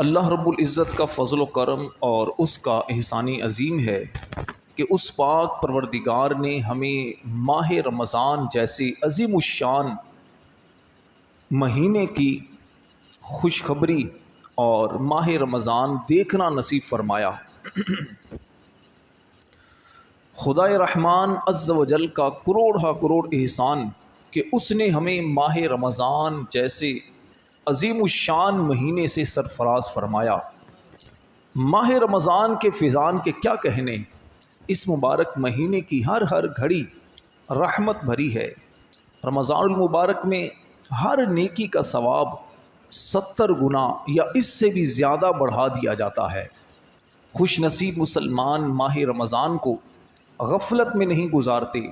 اللہ رب العزت کا فضل و کرم اور اس کا احسانی عظیم ہے کہ اس پاک پروردگار نے ہمیں ماہ رمضان جیسے عظیم الشان مہینے کی خوشخبری اور ماہ رمضان دیکھنا نصیب فرمایا۔ خدائے رحمان عز و جل کا کروڑ کروڑ احسان کہ اس نے ہمیں ماہ رمضان جیسے عظیم الشان مہینے سے سرفراز فرمایا۔ ماہ رمضان کے فیضان کے کیا کہنے، اس مبارک مہینے کی ہر گھڑی رحمت بھری ہے۔ رمضان المبارک میں ہر نیکی کا ثواب 70 گنا یا اس سے بھی زیادہ بڑھا دیا جاتا ہے۔ خوش نصیب مسلمان ماہ رمضان کو غفلت میں نہیں گزارتے،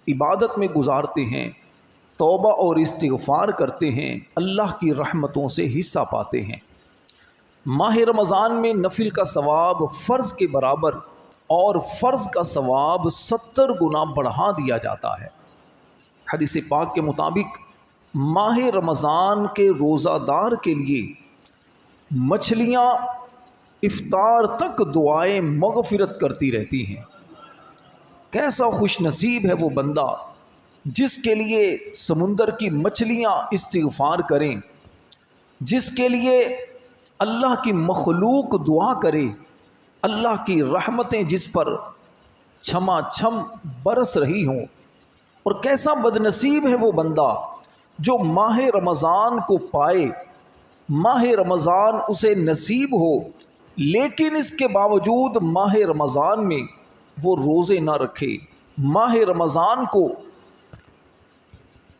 عبادت میں گزارتے ہیں، توبہ اور استغفار کرتے ہیں، اللہ کی رحمتوں سے حصہ پاتے ہیں۔ ماہ رمضان میں نفل کا ثواب فرض کے برابر اور فرض کا ثواب 70 گنا بڑھا دیا جاتا ہے۔ حدیث پاک کے مطابق ماہ رمضان کے روزہ دار کے لیے مچھلیاں افطار تک دعائیں مغفرت کرتی رہتی ہیں۔ کیسا خوش نصیب ہے وہ بندہ جس کے لیے سمندر کی مچھلیاں استغفار کریں، جس کے لیے اللہ کی مخلوق دعا کرے، اللہ کی رحمتیں جس پر چھما چھم برس رہی ہوں۔ اور کیسا بدنصیب ہے وہ بندہ جو ماہ رمضان کو پائے، ماہ رمضان اسے نصیب ہو، لیکن اس کے باوجود ماہ رمضان میں وہ روزے نہ رکھے، ماہ رمضان کو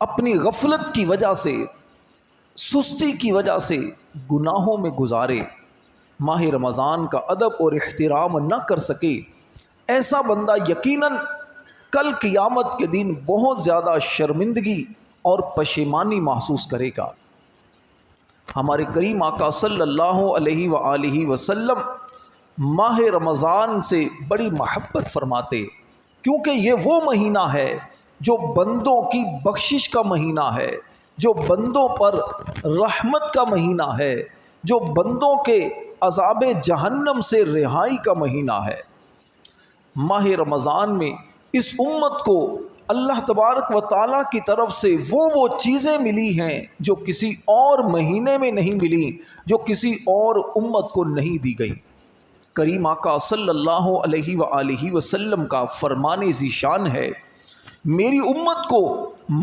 اپنی غفلت کی وجہ سے، سستی کی وجہ سے گناہوں میں گزارے، ماہ رمضان کا ادب اور احترام نہ کر سکے۔ ایسا بندہ یقیناً کل قیامت کے دن بہت زیادہ شرمندگی اور پشیمانی محسوس کرے گا۔ ہمارے کریم آقا صلی اللہ علیہ وآلہ وسلم ماہ رمضان سے بڑی محبت فرماتے، کیونکہ یہ وہ مہینہ ہے جو بندوں کی بخشش کا مہینہ ہے، جو بندوں پر رحمت کا مہینہ ہے، جو بندوں کے عذاب جہنم سے رہائی کا مہینہ ہے۔ ماہ رمضان میں اس امت کو اللہ تبارک و تعالیٰ کی طرف سے وہ چیزیں ملی ہیں جو کسی اور مہینے میں نہیں ملی، جو کسی اور امت کو نہیں دی گئی۔ کریم آقا صلی اللہ علیہ وآلہ وسلم کا فرمان ذیشان ہے، میری امت کو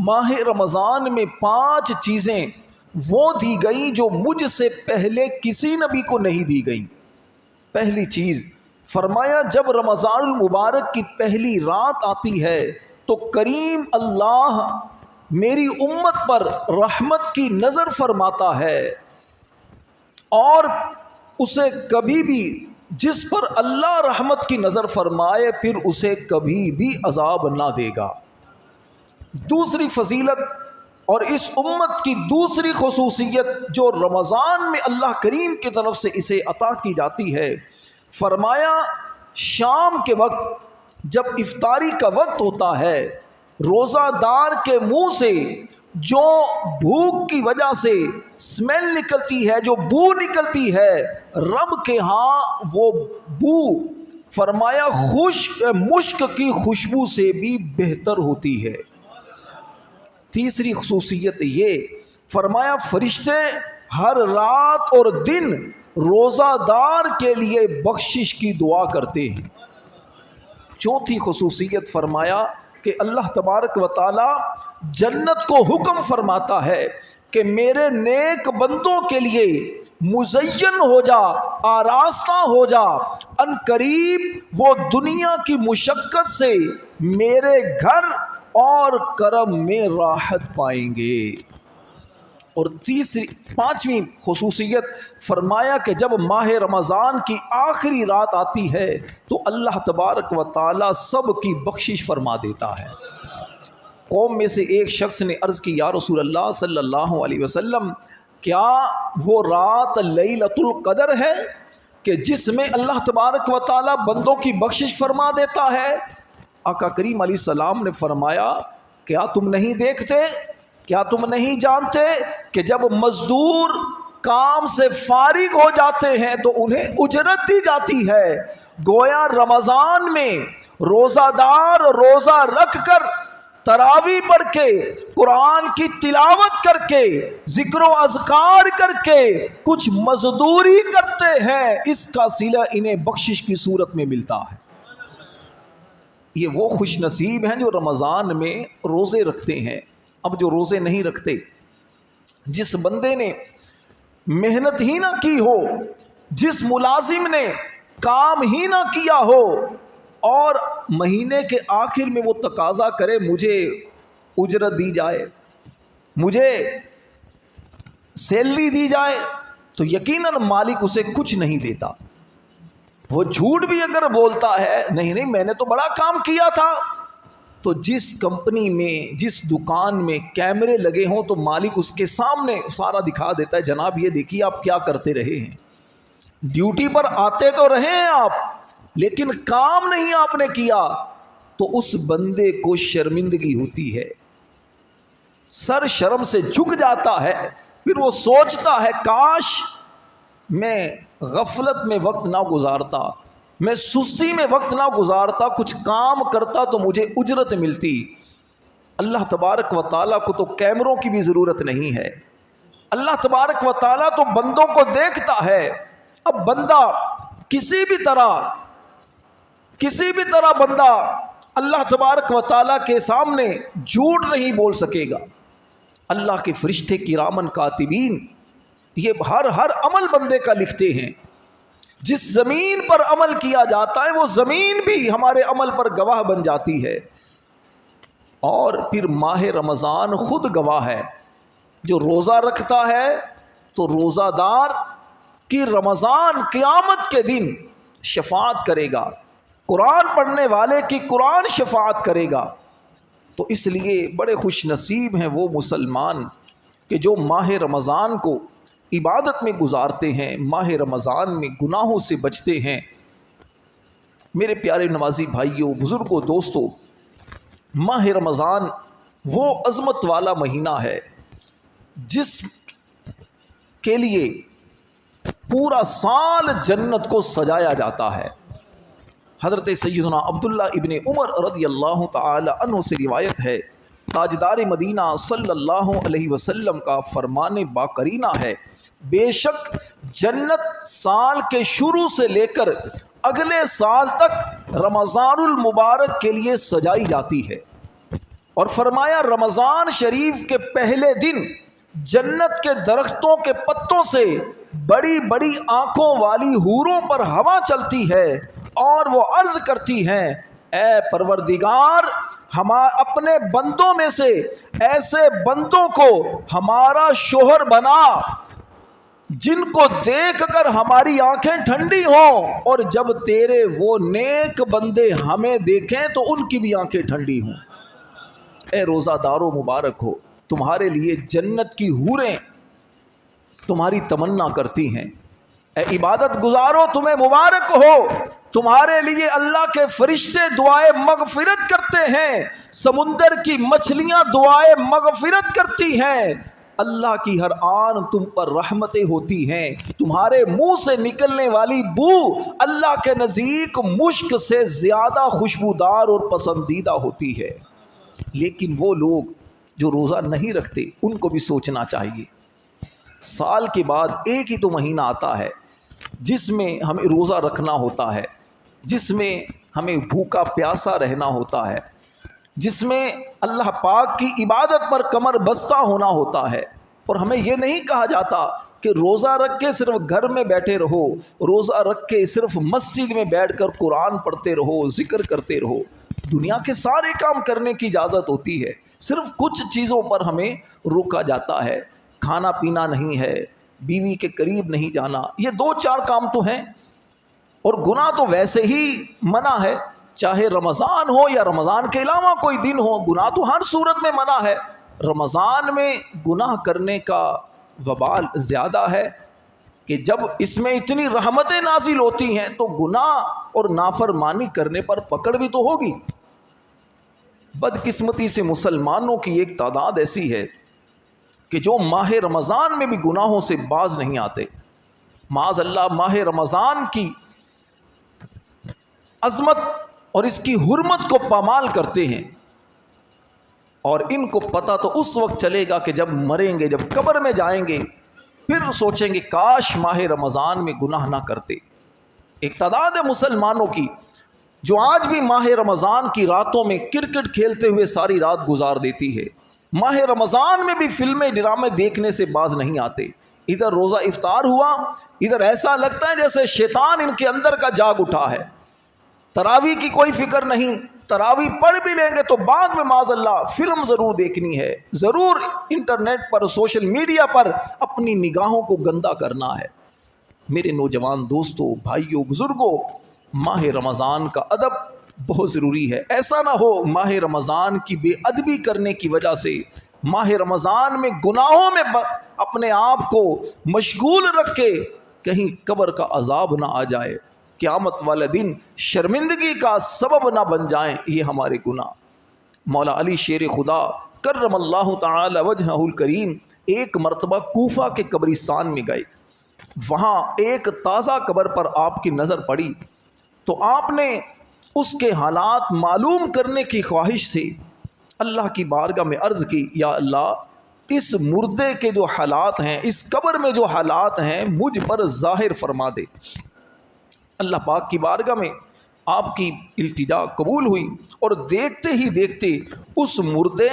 ماہ رمضان میں 5 چیزیں وہ دی گئیں جو مجھ سے پہلے کسی نبی کو نہیں دی گئیں۔ پہلی چیز فرمایا، جب رمضان المبارک کی پہلی رات آتی ہے تو کریم اللہ میری امت پر رحمت کی نظر فرماتا ہے، اور اسے کبھی بھی جس پر اللہ رحمت کی نظر فرمائے پھر اسے کبھی بھی عذاب نہ دے گا۔ دوسری فضیلت اور اس امت کی دوسری خصوصیت جو رمضان میں اللہ کریم کی طرف سے اسے عطا کی جاتی ہے، فرمایا شام کے وقت جب افطاری کا وقت ہوتا ہے، روزہ دار کے منہ سے جو بھوک کی وجہ سے سمیل نکلتی ہے، جو بو نکلتی ہے، رب کے ہاں وہ بو فرمایا مشک کی خوشبو سے بھی بہتر ہوتی ہے۔ تیسری خصوصیت یہ فرمایا، فرشتے ہر رات اور دن روزہ دار کے لیے بخشش کی دعا کرتے ہیں۔ چوتھی خصوصیت فرمایا کہ اللہ تبارک و تعالی جنت کو حکم فرماتا ہے کہ میرے نیک بندوں کے لیے مزین ہو جا، آراستہ ہو جا، ان قریب وہ دنیا کی مشقت سے میرے گھر اور کرم میں راحت پائیں گے۔ اور پانچویں خصوصیت فرمایا کہ جب ماہ رمضان کی آخری رات آتی ہے تو اللہ تبارک و تعالی سب کی بخشش فرما دیتا ہے۔ قوم میں سے ایک شخص نے عرض کی، یا رسول اللہ صلی اللہ علیہ وسلم، کیا وہ رات لیلۃ القدر ہے کہ جس میں اللہ تبارک و تعالی بندوں کی بخشش فرما دیتا ہے؟ آقا کریم علیہ السلام نے فرمایا، کیا تم نہیں دیکھتے، کیا تم نہیں جانتے کہ جب مزدور کام سے فارغ ہو جاتے ہیں تو انہیں اجرت دی جاتی ہے۔ گویا رمضان میں روزہ دار روزہ رکھ کر، تراویح پڑھ کے، قرآن کی تلاوت کر کے، ذکر و اذکار کر کے کچھ مزدوری کرتے ہیں، اس کا صلہ انہیں بخشش کی صورت میں ملتا ہے۔ یہ وہ خوش نصیب ہیں جو رمضان میں روزے رکھتے ہیں۔ اب جو روزے نہیں رکھتے، جس بندے نے محنت ہی نہ کی ہو، جس ملازم نے کام ہی نہ کیا ہو، اور مہینے کے آخر میں وہ تقاضا کرے مجھے اجرت دی جائے، مجھے سیلری دی جائے، تو یقیناً مالک اسے کچھ نہیں دیتا۔ وہ جھوٹ بھی اگر بولتا ہے، نہیں میں نے تو بڑا کام کیا تھا، تو جس کمپنی میں، جس دکان میں کیمرے لگے ہوں تو مالک اس کے سامنے سارا دکھا دیتا ہے، جناب یہ دیکھیے آپ کیا کرتے رہے ہیں، ڈیوٹی پر آتے تو رہے ہیں آپ لیکن کام نہیں آپ نے کیا، تو اس بندے کو شرمندگی ہوتی ہے، سر شرم سے جھک جاتا ہے، پھر وہ سوچتا ہے کاش میں غفلت میں وقت نہ گزارتا، میں سستی میں وقت نہ گزارتا، کچھ کام کرتا تو مجھے اجرت ملتی۔ اللہ تبارک و تعالیٰ کو تو کیمروں کی بھی ضرورت نہیں ہے، اللہ تبارک و تعالیٰ تو بندوں کو دیکھتا ہے۔ اب بندہ کسی بھی طرح بندہ اللہ تبارک و تعالیٰ کے سامنے جھوٹ نہیں بول سکے گا۔ اللہ کے فرشتے کرامن کاتبین یہ ہر عمل بندے کا لکھتے ہیں۔ جس زمین پر عمل کیا جاتا ہے وہ زمین بھی ہمارے عمل پر گواہ بن جاتی ہے، اور پھر ماہ رمضان خود گواہ ہے۔ جو روزہ رکھتا ہے تو روزہ دار کی رمضان قیامت کے دن شفاعت کرے گا، قرآن پڑھنے والے کی قرآن شفاعت کرے گا۔ تو اس لیے بڑے خوش نصیب ہیں وہ مسلمان کہ جو ماہ رمضان کو عبادت میں گزارتے ہیں، ماہ رمضان میں گناہوں سے بچتے ہیں۔ میرے پیارے نمازی بھائیوں، بزرگوں، دوستوں، ماہ رمضان وہ عظمت والا مہینہ ہے جس کے لیے پورا سال جنت کو سجایا جاتا ہے۔ حضرت سیدنا عبداللہ ابن عمر رضی اللہ تعالی عنہ سے روایت ہے، تاجدار مدینہ صلی اللہ علیہ وسلم کا فرمان باقرینہ ہے، بے شک جنت سال کے شروع سے لے کر اگلے سال تک رمضان المبارک کے لیے سجائی جاتی ہے۔ اور فرمایا رمضان شریف کے پہلے دن جنت کے درختوں کے پتوں سے بڑی بڑی آنکھوں والی حوروں پر ہوا چلتی ہے، اور وہ عرض کرتی ہیں اے پروردگار، اپنے بندوں میں سے ایسے بندوں کو ہمارا شوہر بنا جن کو دیکھ کر ہماری آنکھیں ٹھنڈی ہوں، اور جب تیرے وہ نیک بندے ہمیں دیکھیں تو ان کی بھی آنکھیں ٹھنڈی ہوں۔ اے روزہ دارو مبارک ہو، تمہارے لیے جنت کی حوریں تمہاری تمنا کرتی ہیں۔ اے عبادت گزارو، تمہیں مبارک ہو، تمہارے لیے اللہ کے فرشتے دعائے مغفرت کرتے ہیں، سمندر کی مچھلیاں دعائے مغفرت کرتی ہیں، اللہ کی ہر آن تم پر رحمتیں ہوتی ہیں، تمہارے منہ سے نکلنے والی بو اللہ کے نزدیک مشک سے زیادہ خوشبودار اور پسندیدہ ہوتی ہے۔ لیکن وہ لوگ جو روزہ نہیں رکھتے ان کو بھی سوچنا چاہیے، سال کے بعد ایک ہی تو مہینہ آتا ہے جس میں ہمیں روزہ رکھنا ہوتا ہے، جس میں ہمیں بھوکا پیاسا رہنا ہوتا ہے، جس میں اللہ پاک کی عبادت پر کمر بستہ ہونا ہوتا ہے، اور ہمیں یہ نہیں کہا جاتا کہ روزہ رکھ کے صرف گھر میں بیٹھے رہو، روزہ رکھ کے صرف مسجد میں بیٹھ کر قرآن پڑھتے رہو، ذکر کرتے رہو۔ دنیا کے سارے کام کرنے کی اجازت ہوتی ہے، صرف کچھ چیزوں پر ہمیں روکا جاتا ہے، کھانا پینا نہیں ہے، بیوی کے قریب نہیں جانا، یہ 2-4 کام تو ہیں، اور گناہ تو ویسے ہی منع ہے، چاہے رمضان ہو یا رمضان کے علاوہ کوئی دن ہو، گناہ تو ہر صورت میں منع ہے۔ رمضان میں گناہ کرنے کا وبال زیادہ ہے کہ جب اس میں اتنی رحمتیں نازل ہوتی ہیں تو گناہ اور نافرمانی کرنے پر پکڑ بھی تو ہوگی۔ بدقسمتی سے مسلمانوں کی ایک تعداد ایسی ہے کہ جو ماہ رمضان میں بھی گناہوں سے باز نہیں آتے، معاذ اللہ ماہ رمضان کی عظمت اور اس کی حرمت کو پامال کرتے ہیں، اور ان کو پتہ تو اس وقت چلے گا کہ جب مریں گے، جب قبر میں جائیں گے، پھر سوچیں گے کاش ماہ رمضان میں گناہ نہ کرتے۔ ایک تعداد ہے مسلمانوں کی جو آج بھی ماہ رمضان کی راتوں میں کرکٹ کھیلتے ہوئے ساری رات گزار دیتی ہے، ماہ رمضان میں بھی فلمیں ڈرامے دیکھنے سے باز نہیں آتے۔ ادھر روزہ افطار ہوا، ادھر ایسا لگتا ہے جیسے شیطان ان کے اندر کا جاگ اٹھا ہے۔ تراویح کی کوئی فکر نہیں، تراویح پڑھ بھی لیں گے تو بعد میں معاذ اللہ فلم ضرور دیکھنی ہے، ضرور انٹرنیٹ پر سوشل میڈیا پر اپنی نگاہوں کو گندا کرنا ہے۔ میرے نوجوان دوستوں، بھائیوں، بزرگوں، ماہ رمضان کا ادب بہت ضروری ہے۔ ایسا نہ ہو ماہ رمضان کی بے ادبی کرنے کی وجہ سے ماہ رمضان میں گناہوں میں اپنے آپ کو مشغول رکھ کے کہیں قبر کا عذاب نہ آ جائے، قیامت والے دن شرمندگی کا سبب نہ بن جائیں یہ ہمارے گناہ۔ مولا علی شیر خدا کرم اللہ تعالی وجہہ الکریم ایک مرتبہ کوفہ کے قبرستان میں گئے، وہاں ایک تازہ قبر پر آپ کی نظر پڑی تو آپ نے اس کے حالات معلوم کرنے کی خواہش سے اللہ کی بارگاہ میں عرض کی، یا اللہ اس مردے کے جو حالات ہیں، اس قبر میں جو حالات ہیں مجھ پر ظاہر فرما دے۔ اللہ پاک کی بارگاہ میں آپ کی التجا قبول ہوئی، اور دیکھتے ہی دیکھتے اس مردے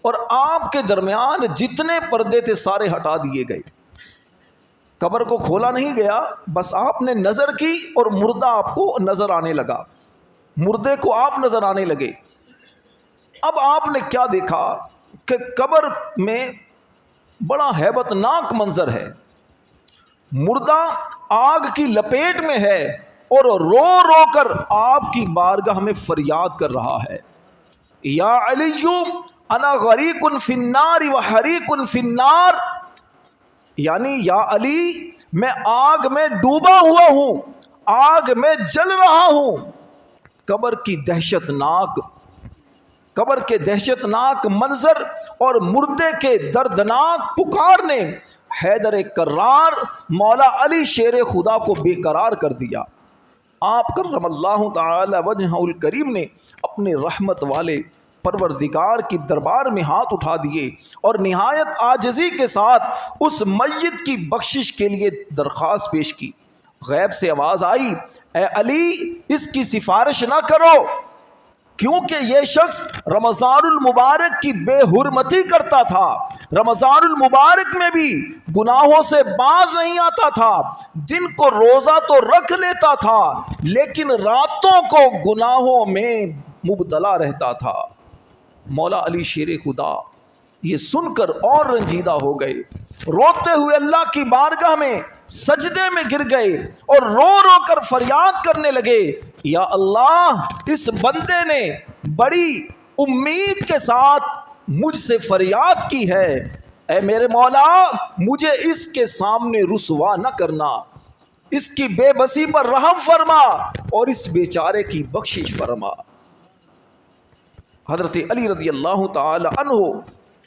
اور آپ کے درمیان جتنے پردے تھے سارے ہٹا دیے گئے۔ قبر کو کھولا نہیں گیا، بس آپ نے نظر کی اور مردہ آپ کو نظر آنے لگا، مردے کو آپ نظر آنے لگے۔ اب آپ نے کیا دیکھا کہ قبر میں بڑا ہیبت ناک منظر ہے، مردہ آگ کی لپیٹ میں ہے اور رو رو کر آپ کی بارگاہ میں فریاد کر رہا ہے، یا علی انا غریق فی النار و حریق فی النار، یعنی یا علی میں آگ میں ڈوبا ہوا ہوں، آگ میں جل رہا ہوں۔ قبر کی قبر کے دہشت ناک منظر اور مردے کے دردناک پکار نے حیدر کرار مولا علی شیر خدا کو بے قرار کر دیا۔ آپ کرم اللہ تعالی وجہہ الکریم نے اپنے رحمت والے پروردگار کی دربار میں ہاتھ اٹھا دیے اور نہایت عاجزی کے ساتھ اس میت کی بخشش کے لیے درخواست پیش کی۔ غیب سے آواز آئی، اے علی اس کی سفارش نہ کرو، کیونکہ یہ شخص رمضان المبارک کی بے حرمتی کرتا تھا، رمضان المبارک میں بھی گناہوں سے باز نہیں آتا تھا، دن کو روزہ تو رکھ لیتا تھا لیکن راتوں کو گناہوں میں مبتلا رہتا تھا۔ مولا علی شیر خدا یہ سن کر اور رنجیدہ ہو گئے، روتے ہوئے اللہ کی بارگاہ میں سجدے میں گر گئے اور رو رو کر فریاد کرنے لگے، یا اللہ اس بندے نے بڑی امید کے ساتھ مجھ سے فریاد کی ہے، اے میرے مولا مجھے اس کے سامنے رسوا نہ کرنا، اس کی بے بسی پر رحم فرما اور اس بیچارے کی بخشش فرما۔ حضرت علی رضی اللہ تعالی عنہ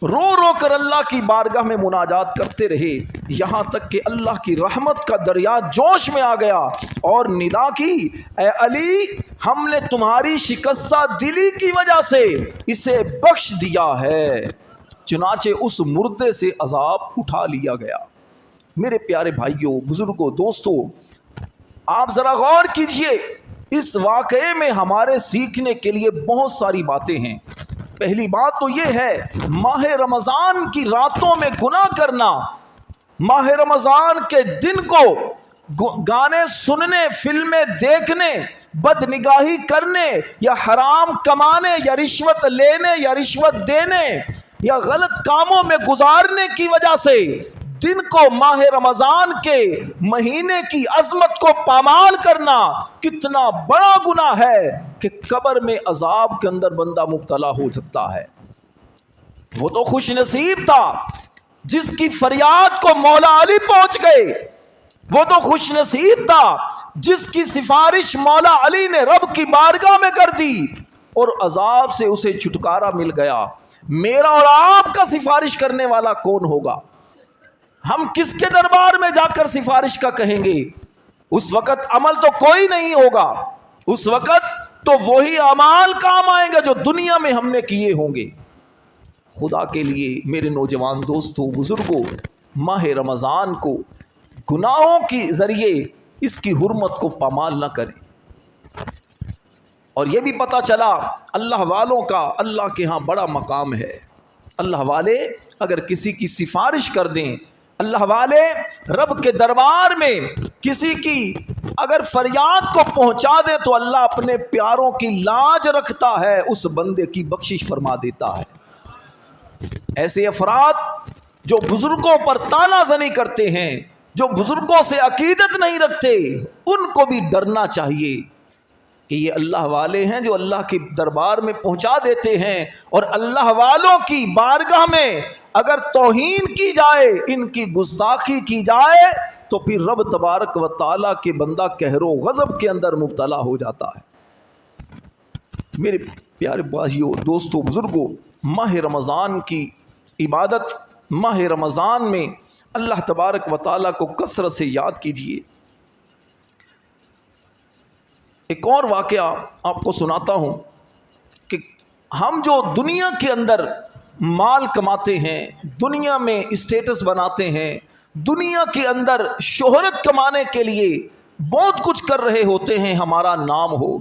رو رو کر اللہ کی بارگاہ میں مناجات کرتے رہے، یہاں تک کہ اللہ کی رحمت کا دریا جوش میں آ گیا اور ندا کی، اے علی ہم نے تمہاری شکستہ دلی کی وجہ سے اسے بخش دیا ہے۔ چنانچہ اس مردے سے عذاب اٹھا لیا گیا۔ میرے پیارے بھائیوں، بزرگوں، دوستوں، آپ ذرا غور کیجئے، اس واقعے میں ہمارے سیکھنے کے لیے بہت ساری باتیں ہیں۔ پہلی بات تو یہ ہے، ماہ رمضان کی راتوں میں گناہ کرنا، ماہ رمضان کے دن کو گانے سننے، فلمیں دیکھنے، بد نگاہی کرنے یا حرام کمانے یا رشوت لینے یا رشوت دینے یا غلط کاموں میں گزارنے کی وجہ سے دن کو، ماہ رمضان کے مہینے کی عظمت کو پامال کرنا کتنا بڑا گناہ ہے کہ قبر میں عذاب کے اندر بندہ مبتلا ہو سکتا ہے۔ وہ تو خوش نصیب تھا جس کی فریاد کو مولا علی پہنچ گئے، وہ تو خوش نصیب تھا جس کی سفارش مولا علی نے رب کی بارگاہ میں کر دی اور عذاب سے اسے چھٹکارا مل گیا۔ میرا اور آپ کا سفارش کرنے والا کون ہوگا؟ ہم کس کے دربار میں جا کر سفارش کا کہیں گے؟ اس وقت عمل تو کوئی نہیں ہوگا، اس وقت تو وہی اعمال کام آئیں گے جو دنیا میں ہم نے کیے ہوں گے۔ خدا کے لیے میرے نوجوان دوستوں، بزرگوں، ماہ رمضان کو گناہوں کے ذریعے اس کی حرمت کو پامال نہ کریں۔ اور یہ بھی پتہ چلا اللہ والوں کا اللہ کے ہاں بڑا مقام ہے۔ اللہ والے اگر کسی کی سفارش کر دیں، اللہ والے رب کے دربار میں کسی کی اگر فریاد کو پہنچا دیں تو اللہ اپنے پیاروں کی لاج رکھتا ہے، اس بندے کی بخشش فرما دیتا ہے۔ ایسے افراد جو بزرگوں پر طعنہ زنی کرتے ہیں، جو بزرگوں سے عقیدت نہیں رکھتے، ان کو بھی ڈرنا چاہیے کہ یہ اللہ والے ہیں جو اللہ کے دربار میں پہنچا دیتے ہیں، اور اللہ والوں کی بارگاہ میں اگر توہین کی جائے، ان کی گستاخی کی جائے تو پھر رب تبارک و تعالیٰ کے بندہ قہر و غضب کے اندر مبتلا ہو جاتا ہے۔ میرے پیارے بھائیوں، دوستوں، بزرگوں، ماہ رمضان کی عبادت، ماہ رمضان میں اللہ تبارک و تعالیٰ کو کثرت سے یاد کیجیے۔ ایک اور واقعہ آپ کو سناتا ہوں کہ ہم جو دنیا کے اندر مال کماتے ہیں، دنیا میں اسٹیٹس بناتے ہیں، دنیا کے اندر شہرت کمانے کے لیے بہت کچھ کر رہے ہوتے ہیں، ہمارا نام ہو،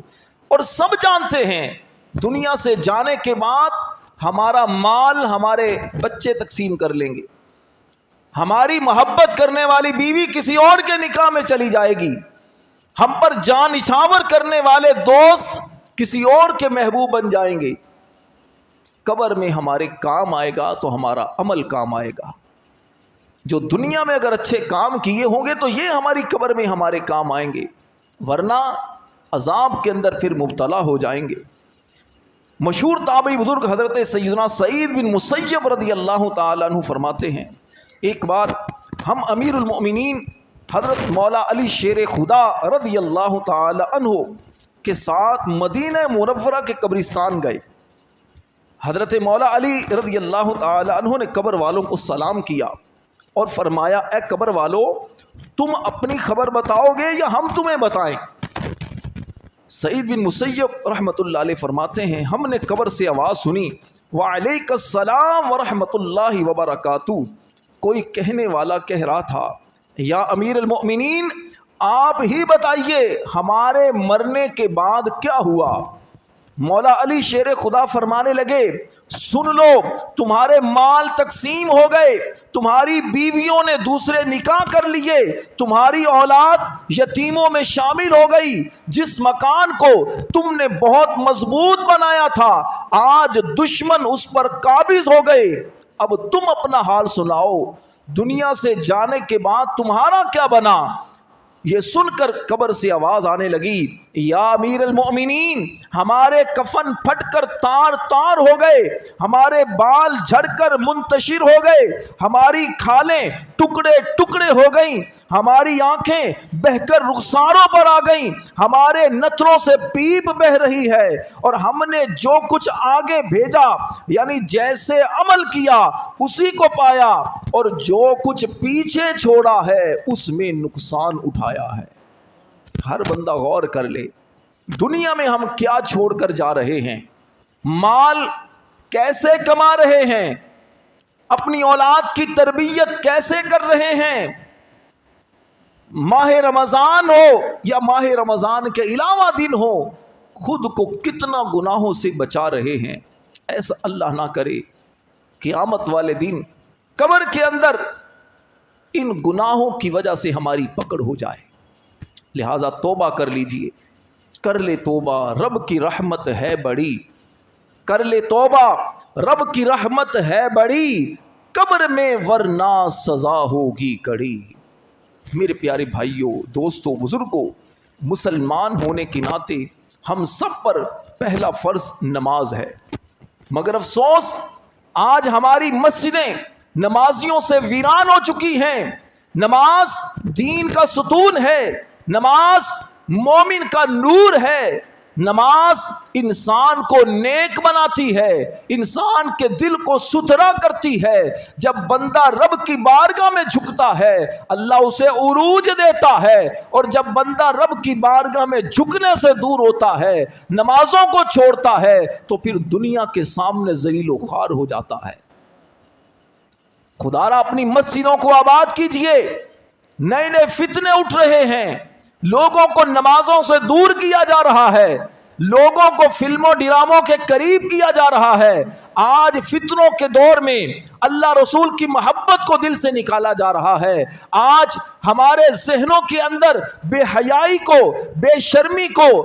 اور سب جانتے ہیں دنیا سے جانے کے بعد ہمارا مال ہمارے بچے تقسیم کر لیں گے، ہماری محبت کرنے والی بیوی کسی اور کے نکاح میں چلی جائے گی، ہم پر جان نچھاور کرنے والے دوست کسی اور کے محبوب بن جائیں گے۔ قبر میں ہمارے کام آئے گا تو ہمارا عمل کام آئے گا۔ جو دنیا میں اگر اچھے کام کیے ہوں گے تو یہ ہماری قبر میں ہمارے کام آئیں گے، ورنہ عذاب کے اندر پھر مبتلا ہو جائیں گے۔ مشہور تابعی بزرگ حضرت سیدنا سعید بن مسیب رضی اللہ تعالیٰ عنہ فرماتے ہیں، ایک بار ہم امیر المؤمنین حضرت مولا علی شیر خدا رضی اللہ تعالی عنہ کے ساتھ مدینہ منورہ کے قبرستان گئے۔ حضرت مولا علی رضی اللہ تعالی عنہ نے قبر والوں کو سلام کیا اور فرمایا، اے قبر والو، تم اپنی خبر بتاؤ گے یا ہم تمہیں بتائیں؟ سعید بن مسیب رحمۃ اللہ علیہ فرماتے ہیں، ہم نے قبر سے آواز سنی، وعلیک السلام ورحمۃ اللہ وبرکاتہ۔ کوئی کہنے والا کہہ رہا تھا، یا امیر المؤمنین، آپ ہی بتائیے ہمارے مرنے کے بعد کیا ہوا؟ مولا علی شیر خدا فرمانے لگے، سن لو، تمہارے مال تقسیم ہو گئے، تمہاری بیویوں نے دوسرے نکاح کر لیے، تمہاری اولاد یتیموں میں شامل ہو گئی، جس مکان کو تم نے بہت مضبوط بنایا تھا آج دشمن اس پر قابض ہو گئے، اب تم اپنا حال سناؤ، دنیا سے جانے کے بعد تمہارا کیا بنا؟ یہ سن کر قبر سے آواز آنے لگی، یا امیر المؤمنین، ہمارے کفن پھٹ کر تار تار ہو گئے، ہمارے بال جھڑ کر منتشر ہو گئے، ہماری کھالیں ٹکڑے ٹکڑے ہو گئیں، ہماری آنکھیں بہہ کر رخساروں پر آ گئیں، ہمارے نتھروں سے پیپ بہہ رہی ہے، اور ہم نے جو کچھ آگے بھیجا یعنی جیسے عمل کیا اسی کو پایا، اور جو کچھ پیچھے چھوڑا ہے اس میں نقصان اٹھایا ہے۔ ہر بندہ غور کر لے، دنیا میں ہم کیا چھوڑ کر جا رہے ہیں، مال کیسے کما رہے ہیں، اپنی اولاد کی تربیت کیسے کر رہے ہیں، ماہ رمضان ہو یا ماہ رمضان کے علاوہ دن ہو، خود کو کتنا گناہوں سے بچا رہے ہیں۔ ایسا اللہ نہ کرے قیامت والے دن قبر کے اندر ان گناہوں کی وجہ سے ہماری پکڑ ہو جائے۔ لہٰذا توبہ کر لیجئے، کر لے توبہ، رب کی رحمت ہے بڑی، کر لے توبہ، رب کی رحمت ہے بڑی، قبر میں ورنہ سزا ہوگی کڑی۔ میرے پیارے بھائیوں، دوستوں، بزرگوں، مسلمان ہونے کے ناطے ہم سب پر پہلا فرض نماز ہے، مگر افسوس آج ہماری مسجدیں نمازیوں سے ویران ہو چکی ہیں۔ نماز دین کا ستون ہے، نماز مومن کا نور ہے، نماز انسان کو نیک بناتی ہے، انسان کے دل کو ستھرا کرتی ہے۔ جب بندہ رب کی بارگاہ میں جھکتا ہے اللہ اسے عروج دیتا ہے، اور جب بندہ رب کی بارگاہ میں جھکنے سے دور ہوتا ہے، نمازوں کو چھوڑتا ہے، تو پھر دنیا کے سامنے ذلیل و خوار ہو جاتا ہے۔ خدا را اپنی مسجدوں کو آباد کیجئے، نئے نئے فتنے اٹھ رہے ہیں، لوگوں کو نمازوں سے دور کیا جا رہا ہے، لوگوں کو فلموں ڈراموں کے قریب کیا جا رہا ہے۔ آج فتنوں کے دور میں اللہ رسول کی محبت کو دل سے نکالا جا رہا ہے۔ آج ہمارے ذہنوں کے اندر بے حیائی کو، بے شرمی کو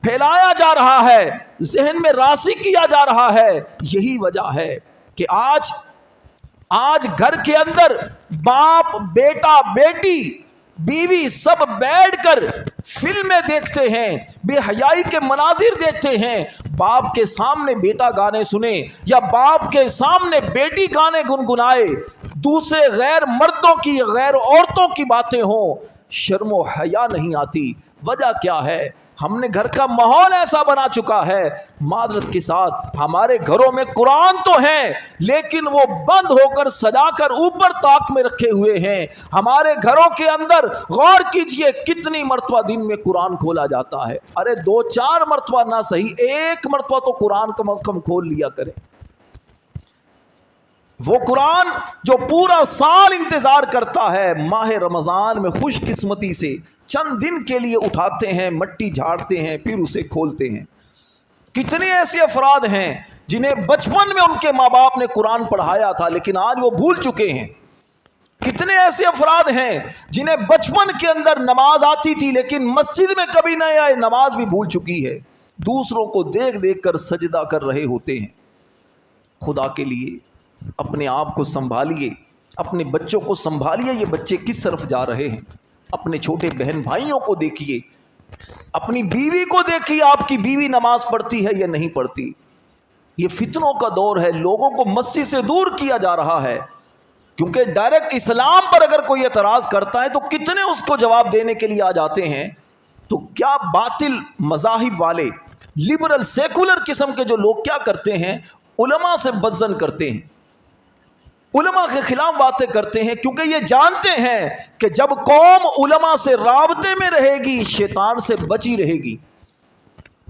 پھیلایا جا رہا ہے، ذہن میں راسخ کیا جا رہا ہے۔ یہی وجہ ہے کہ آج گھر کے اندر باپ، بیٹا، بیٹی، بیوی سب بیٹھ کر فلمیں دیکھتے ہیں، بے حیائی کے مناظر دیکھتے ہیں۔ باپ کے سامنے بیٹا گانے سنے یا باپ کے سامنے بیٹی گانے گنگنائے، دوسرے غیر مردوں کی، غیر عورتوں کی باتیں ہوں، شرم و حیا نہیں آتی۔ وجہ کیا ہے؟ ہم نے گھر کا ماحول ایسا بنا چکا ہے، معذرت کے ساتھ ہمارے گھروں میں قرآن تو ہیں لیکن وہ بند ہو کر سجا کر اوپر طاق میں رکھے ہوئے ہیں۔ ہمارے گھروں کے اندر غور کیجئے کتنی مرتبہ دن میں قرآن کھولا جاتا ہے۔ ارے 2-4 مرتبہ نہ صحیح، 1 مرتبہ تو قرآن کم از کم کھول لیا کریں۔ وہ قرآن جو پورا سال انتظار کرتا ہے، ماہ رمضان میں خوش قسمتی سے چند دن کے لیے اٹھاتے ہیں، مٹی جھاڑتے ہیں، پھر اسے کھولتے ہیں۔ کتنے ایسے افراد ہیں جنہیں بچپن میں ان کے ماں باپ نے قرآن پڑھایا تھا لیکن آج وہ بھول چکے ہیں۔ کتنے ایسے افراد ہیں جنہیں بچپن کے اندر نماز آتی تھی لیکن مسجد میں کبھی نہیں آئے، نماز بھی بھول چکی ہے، دوسروں کو دیکھ دیکھ کر سجدہ کر رہے ہوتے ہیں۔ خدا کے لیے اپنے آپ کو سنبھالیے، اپنے بچوں کو سنبھالیے، یہ بچے کس طرف جا رہے ہیں۔ اپنے چھوٹے بہن بھائیوں کو دیکھیے، اپنی بیوی کو دیکھیے، آپ کی بیوی نماز پڑھتی ہے یا نہیں پڑھتی۔ یہ فتنوں کا دور ہے، لوگوں کو مسجد سے دور کیا جا رہا ہے، کیونکہ ڈائریکٹ اسلام پر اگر کوئی اعتراض کرتا ہے تو کتنے اس کو جواب دینے کے لیے آ جاتے ہیں۔ تو کیا باطل مذاہب والے، لبرل سیکولر قسم کے جو لوگ کیا کرتے ہیں، علماء سے بدظن کرتے ہیں، علماء کے خلاف باتیں کرتے ہیں، کیونکہ یہ جانتے ہیں کہ جب قوم علماء سے رابطے میں رہے گی شیطان سے بچی رہے گی۔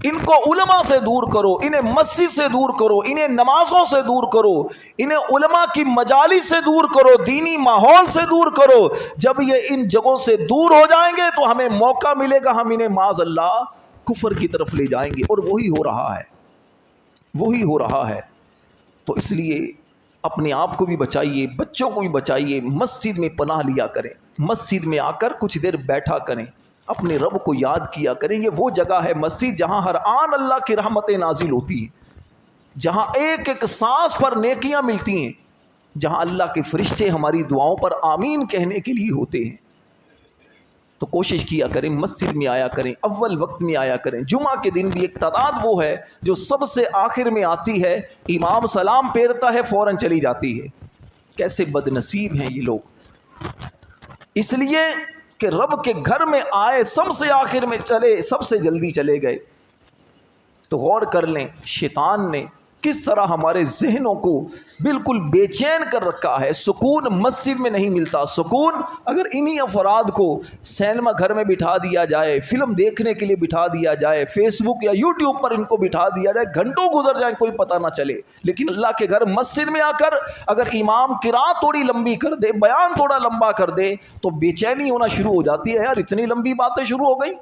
ان کو علماء سے دور کرو، انہیں مسجد سے دور کرو، انہیں نمازوں سے دور کرو، انہیں علماء کی مجالس سے دور کرو، دینی ماحول سے دور کرو۔ جب یہ ان جگہوں سے دور ہو جائیں گے تو ہمیں موقع ملے گا، ہم انہیں معاذ اللہ کفر کی طرف لے جائیں گے، اور وہی ہو رہا ہے۔ تو اس لیے اپنے آپ کو بھی بچائیے، بچوں کو بھی بچائیے، مسجد میں پناہ لیا کریں، مسجد میں آ کر کچھ دیر بیٹھا کریں، اپنے رب کو یاد کیا کریں۔ یہ وہ جگہ ہے مسجد جہاں ہر آن اللہ کی رحمتیں نازل ہوتی ہیں، جہاں ایک ایک سانس پر نیکیاں ملتی ہیں، جہاں اللہ کے فرشتے ہماری دعاؤں پر آمین کہنے کے لیے ہوتے ہیں۔ تو کوشش کیا کریں، مسجد میں آیا کریں، اول وقت میں آیا کریں۔ جمعہ کے دن بھی ایک تعداد وہ ہے جو سب سے آخر میں آتی ہے، امام سلام پھیرتا ہے فوراً چلی جاتی ہے۔ کیسے بد نصیب ہیں یہ لوگ، اس لیے کہ رب کے گھر میں آئے، سب سے آخر میں چلے، سب سے جلدی چلے گئے۔ تو غور کر لیں شیطان نے کس طرح ہمارے ذہنوں کو بالکل بے چین کر رکھا ہے۔ سکون مسجد میں نہیں ملتا، سکون اگر انہی افراد کو سینما گھر میں بٹھا دیا جائے، فلم دیکھنے کے لیے بٹھا دیا جائے، فیس بک یا یوٹیوب پر ان کو بٹھا دیا جائے، گھنٹوں گزر جائیں کوئی پتہ نہ چلے۔ لیکن اللہ کے گھر مسجد میں آ کر اگر امام قرات تھوڑی لمبی کر دے، بیان تھوڑا لمبا کر دے تو بے چینی ہونا شروع ہو جاتی ہے، یار اتنی لمبی باتیں شروع ہو گئی۔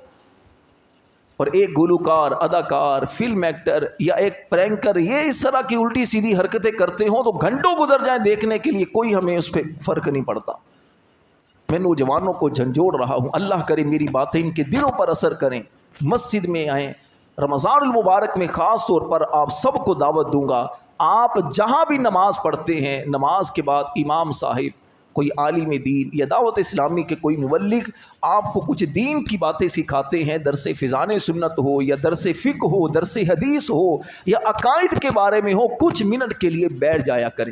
اور ایک گلوکار، اداکار، فلم ایکٹر یا ایک پرینکر یہ اس طرح کی الٹی سیدھی حرکتیں کرتے ہوں تو گھنٹوں گزر جائیں دیکھنے کے لیے، کوئی ہمیں اس پہ فرق نہیں پڑتا۔ میں نوجوانوں کو جھنجھوڑ رہا ہوں، اللہ کرے میری باتیں ان کے دلوں پر اثر کریں، مسجد میں آئیں۔ رمضان المبارک میں خاص طور پر آپ سب کو دعوت دوں گا، آپ جہاں بھی نماز پڑھتے ہیں، نماز کے بعد امام صاحب، کوئی عالم دین یا دعوت اسلامی کے کوئی مبلغ آپ کو کچھ دین کی باتیں سکھاتے ہیں، درس فضان سنت ہو یا درس فقہ ہو، درس حدیث ہو یا عقائد کے بارے میں ہو، کچھ منٹ کے لیے بیٹھ جایا کریں۔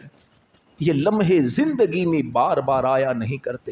یہ لمحے زندگی میں بار بار آیا نہیں کرتے